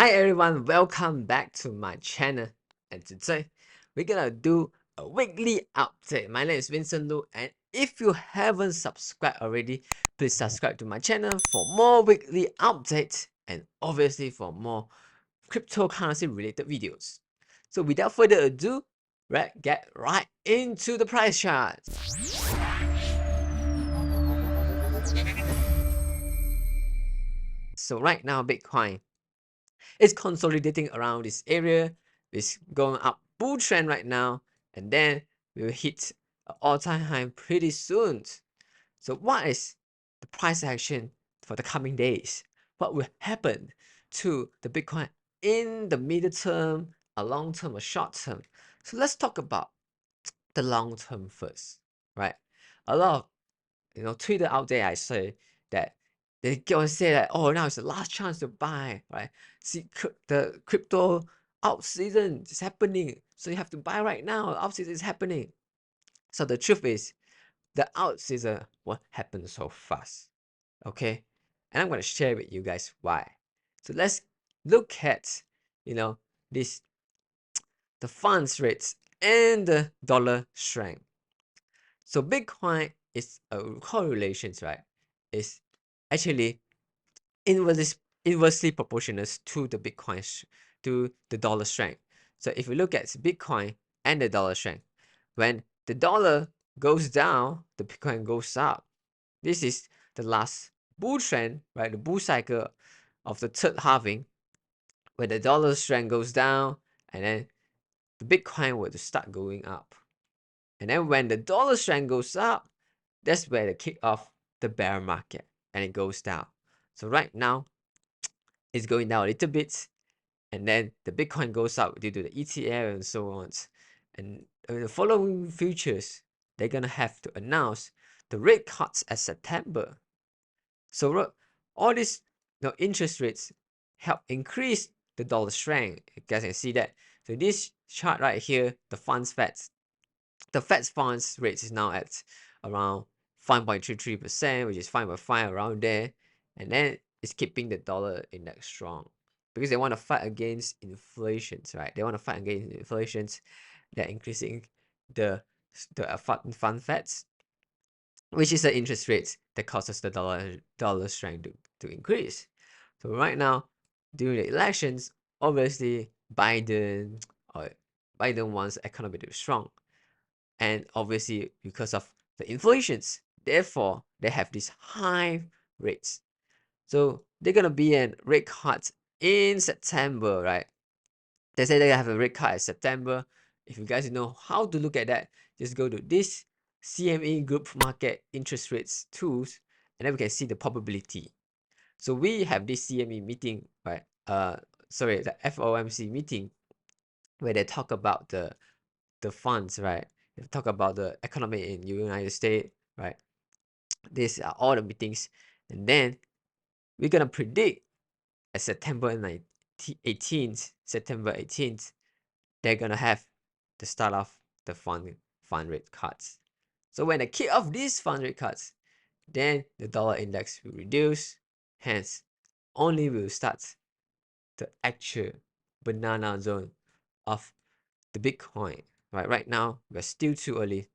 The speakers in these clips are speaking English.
Hi everyone, welcome back to my channel. And today we're gonna do a weekly update. My name is Vincent Loo, and if you haven't subscribed already, please subscribe to my channel for more weekly updates and obviously for more cryptocurrency related videos. So without further ado, let's get right into the price chart. So right now Bitcoin is consolidating around this area. It's going up bull trend right now, and then we will hit an all-time high pretty soon. So what is the price action for the coming days? What will happen to the Bitcoin in the middle term, a long term, a short term? So let's talk about the long term first, right? A lot of Twitter out there, I say that they go and say that, oh, now it's the last chance to buy, right? See, the crypto out season is happening, so you have to buy right now. Out season is happening. So the truth is, the out season won't happen so fast, okay? And I'm gonna share with you guys why. So let's look at, this the funds rates and the dollar strength. So Bitcoin is a correlations, right? Is actually inversely proportional to the to the dollar strength. So if you look at Bitcoin and the dollar strength, when the dollar goes down, the Bitcoin goes up. This is the last bull trend, right? The bull cycle of the third halving, where the dollar strength goes down, and then the Bitcoin will start going up. And then when the dollar strength goes up, that's where the kick off the bear market, and it goes down. So right now, it's going down a little bit, and then the Bitcoin goes up due to the ETF and so on. And in the following futures, they're gonna have to announce the rate cuts at September. So all these interest rates help increase the dollar strength. You guys can see that. So this chart right here, the Fed's funds rate is now at around 5.33%, which is 5.5 around there, and then it's keeping the dollar index strong because they want to fight against inflations, right? They want to fight against inflations. They're increasing the fund feds, which is the interest rates that causes the dollar strength to increase. So right now, during the elections, obviously Biden wants economy to be strong, and obviously because of the inflations, therefore they have these high rates. So they're gonna be a rate cut in September, right? They say they have a rate cut in September. If you guys know how to look at that, just go to this CME group market interest rates tools, and then we can see the probability. So we have this CME meeting, right? Sorry, the FOMC meeting, where they talk about the funds, right? They talk about the economy in United States, right? These are all the meetings, and then we're gonna predict at September 18th, they're gonna have the start of the fund rate cuts. So when they kick off these fund rate cuts, then the dollar index will reduce. Hence, only will start the actual banana zone of the Bitcoin. Right now, we're still too early.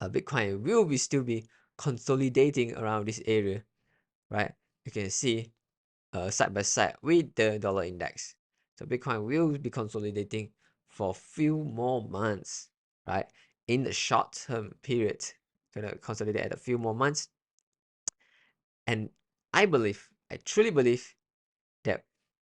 Bitcoin will still be consolidating around this area, right? You can see side by side with the dollar index. So Bitcoin will be consolidating for a few more months, right? In the short term period, gonna consolidate at a few more months. And I truly believe that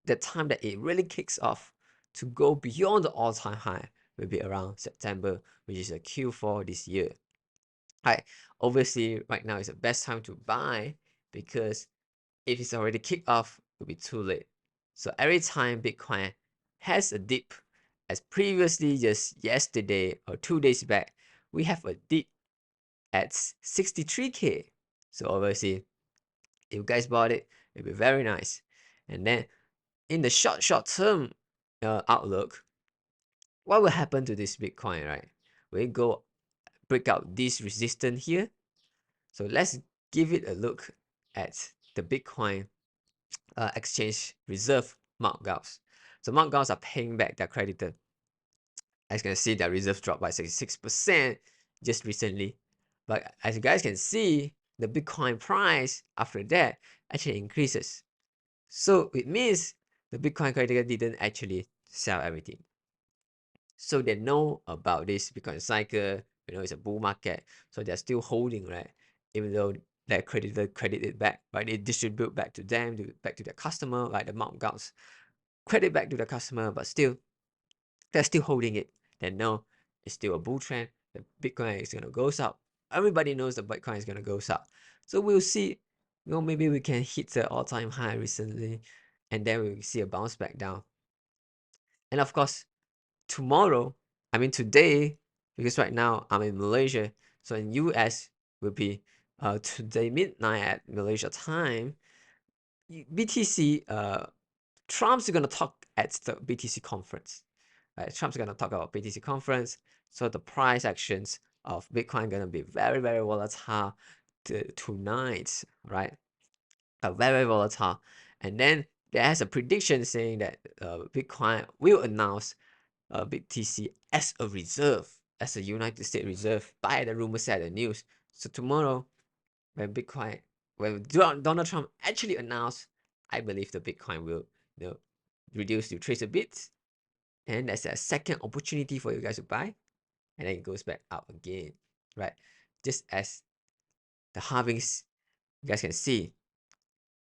the time that it really kicks off to go beyond the all-time high will be around September, which is a Q4 this year. Right, obviously right now is the best time to buy because if it's already kicked off, it'll be too late. So every time Bitcoin has a dip, as previously just yesterday or 2 days back, we have a dip at 63K. So obviously, if you guys bought it, it'll be very nice. And then in the short term outlook, what will happen to this Bitcoin, right? Will it go break out this resistance here? So let's give it a look at the Bitcoin exchange reserve Mt. Gows. So Mt. Gows are paying back their creditor. As you can see, their reserves dropped by 66% just recently. But as you guys can see, the Bitcoin price after that actually increases. So it means the Bitcoin creditor didn't actually sell everything. So they know about this Bitcoin cycle, it's a bull market. So they're still holding, right? Even though their creditor credited back, right? They distribute back to them, back to their customer, like the Mt. Gows credit back to the customer, but still, they're still holding it. They know it's still a bull trend. The Bitcoin is gonna go up. Everybody knows the Bitcoin is gonna go up. So we'll see. Maybe we can hit the all-time high recently, and then we'll see a bounce back down. And of course, tomorrow, today, because right now I'm in Malaysia, so in US will be today midnight at Malaysia time. BTC, Trump's gonna talk at the BTC conference. Right? Trump's gonna talk about BTC conference, so the price actions of Bitcoin gonna be very, very volatile tonight, right? Very, very volatile. And then there's a prediction saying that Bitcoin will announce BTC as a reserve, as a United States reserve by the rumor said the news. So tomorrow, when Donald Trump actually announced, I believe the Bitcoin will reduce to trace a bit, and that's a second opportunity for you guys to buy, and then it goes back up again, right? Just as the halvings, you guys can see,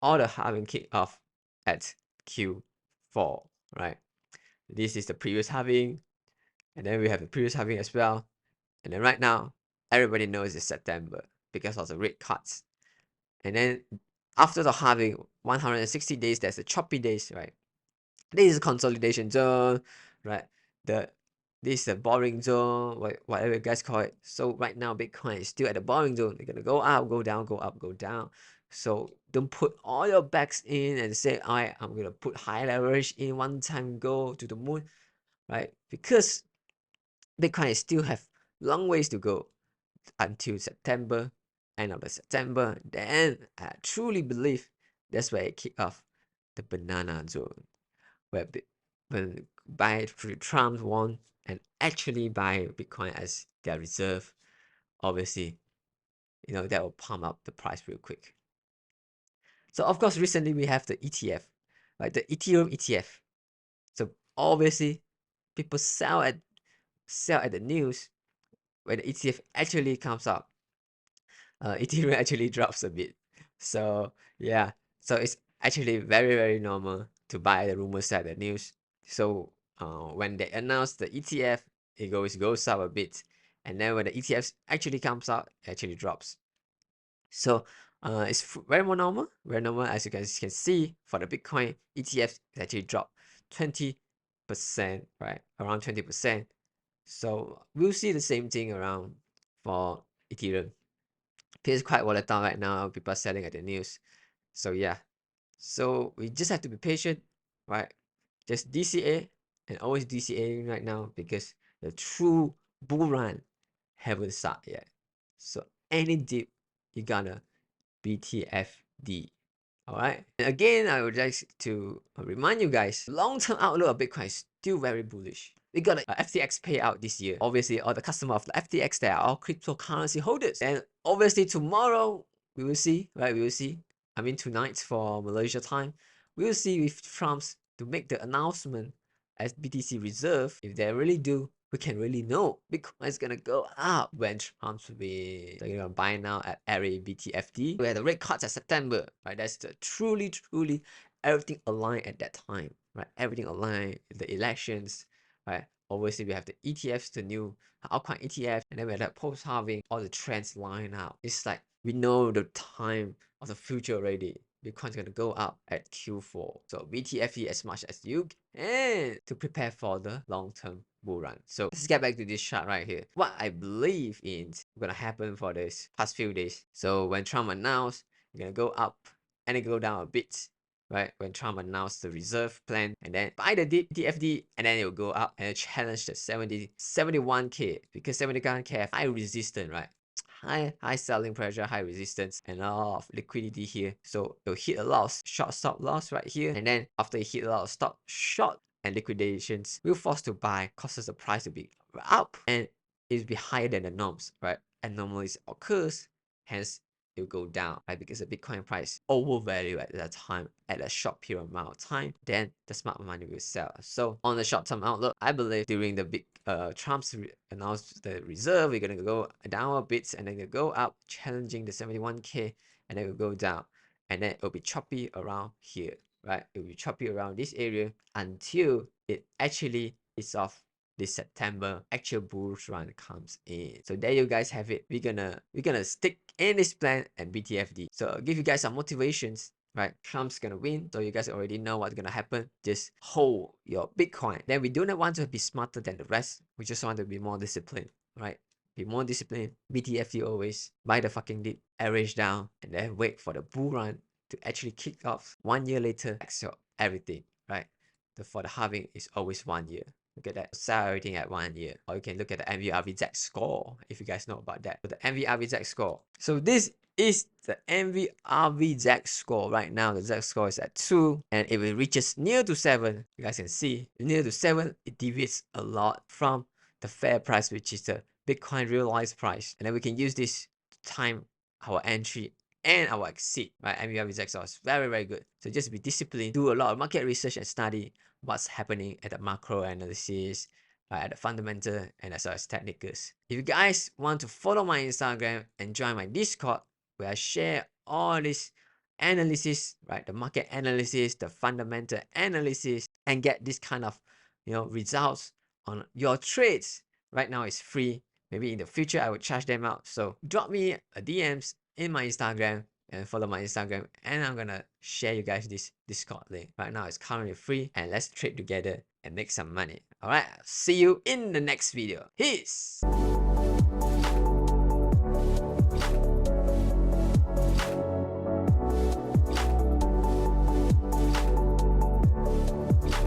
all the halving kick off at Q4, right? This is the previous halving, and then we have the previous halving as well, and then right now everybody knows it's September because of the rate cuts, and then after the halving 160 days, there's the choppy days, right? This is consolidation zone, right? This is the boring zone, whatever you guys call it. So right now Bitcoin is still at the boring zone. They're gonna go up, go down, go up, go down. So don't put all your backs in and say, all right, I'm gonna put high leverage in one time, go to the moon, right? Because Bitcoin still have long ways to go until September, end of September. Then I truly believe that's where it kick off the banana zone, where when Trump won and actually buy Bitcoin as their reserve, obviously, that will pump up the price real quick. So of course, recently we have the ETF, like the Ethereum ETF. So obviously, people sell at the news when the ETF actually comes out. Ethereum actually drops a bit. So yeah, so it's actually very, very normal to buy the rumors at the news. So when they announce the ETF, it goes up a bit, and then when the ETFs actually comes out, it actually drops. So it's very normal as you guys can see. For the Bitcoin ETF, it actually dropped 20%, right? Around 20%. So we'll see the same thing around for Ethereum. It's quite volatile right now. People are selling at the news. So yeah. So we just have to be patient, right? Just DCA and always DCA right now because the true bull run haven't started yet. So any dip, you gotta BTFD. Alright. And again, I would like to remind you guys, long-term outlook of Bitcoin is still very bullish. We got a FTX payout this year. Obviously, all the customers of the FTX, they are all cryptocurrency holders. And obviously tomorrow, we will see, right? We will see. Tonight for Malaysia time, we will see if Trump's to make the announcement as BTC reserve. If they really do, we can really know Bitcoin is gonna go up when Trump's be. So you're gonna buy now at every BTFD. We had the rate cuts at September, right? That's the truly everything aligned at that time, right? Everything aligned, the elections, right? Obviously, we have the ETFs, the new altcoin ETF, and then we have that post-halving, all the trends line out. It's like we know the time of the future already. Bitcoin's gonna go up at Q4. So BTFE as much as you can to prepare for the long-term bull run. So let's get back to this chart right here. What I believe is gonna happen for this past few days. So when Trump announced, it's gonna go up and it go down a bit, right? When Trump announced the reserve plan, and then buy the DFD, and then it will go up and challenge the 71K because 71K have high resistance, right? high selling pressure, high resistance, and a lot of liquidity here. So it'll hit a lot of short stop loss right here, and then after it hit a lot of stop short and liquidations, we're forced to buy, causes the price to be up, and it'll be higher than the norms, right? Anomalies occurs, hence it will go down, right? Because the Bitcoin price overvalued at that time at a short period amount of time, then the smart money will sell. So on the short-term outlook, I believe during the big Trump's announced the reserve, we're gonna go down a bit and then go up, challenging the 71k, and then it will go down, and then it'll be choppy around here, right? It will be choppy around this area until it actually is off this September actual bullish run comes in. So there you guys have it. We're gonna stick in this plan and BTFD. So I'll give you guys some motivations, right? Trump's gonna win, so you guys already know what's gonna happen. Just hold your Bitcoin. Then we do not want to be smarter than the rest. We just want to be more disciplined, right? Be more disciplined. BTFD always. Buy the fucking dip, average down, and then wait for the bull run to actually kick off. 1 year later, exit everything, right? For the halving is always 1 year. Look at that, sell everything at 1 year. Or you can look at the MVRV Z score, if you guys know about that. So the MVRV Z score. So this is the MVRV Z score right now. The Z score is at 2, and if it reaches near to 7, you guys can see near to 7, it deviates a lot from the fair price, which is the Bitcoin realized price. And then we can use this to time our entry and our exit, right? MVRV Z score is very, very good. So just be disciplined, do a lot of market research and study what's happening at the macro analysis, at the fundamental, and as well as technicals. If you guys want to follow my Instagram and join my Discord, where I share all this analysis, right? The market analysis, the fundamental analysis, and get this kind of results on your trades. Right now it's free. Maybe in the future I will charge them out. So drop me a DMs in my Instagram and follow my Instagram, and I'm gonna share you guys this Discord link. Right now it's currently free, and let's trade together and make some money. All right, see you in the next video. Peace.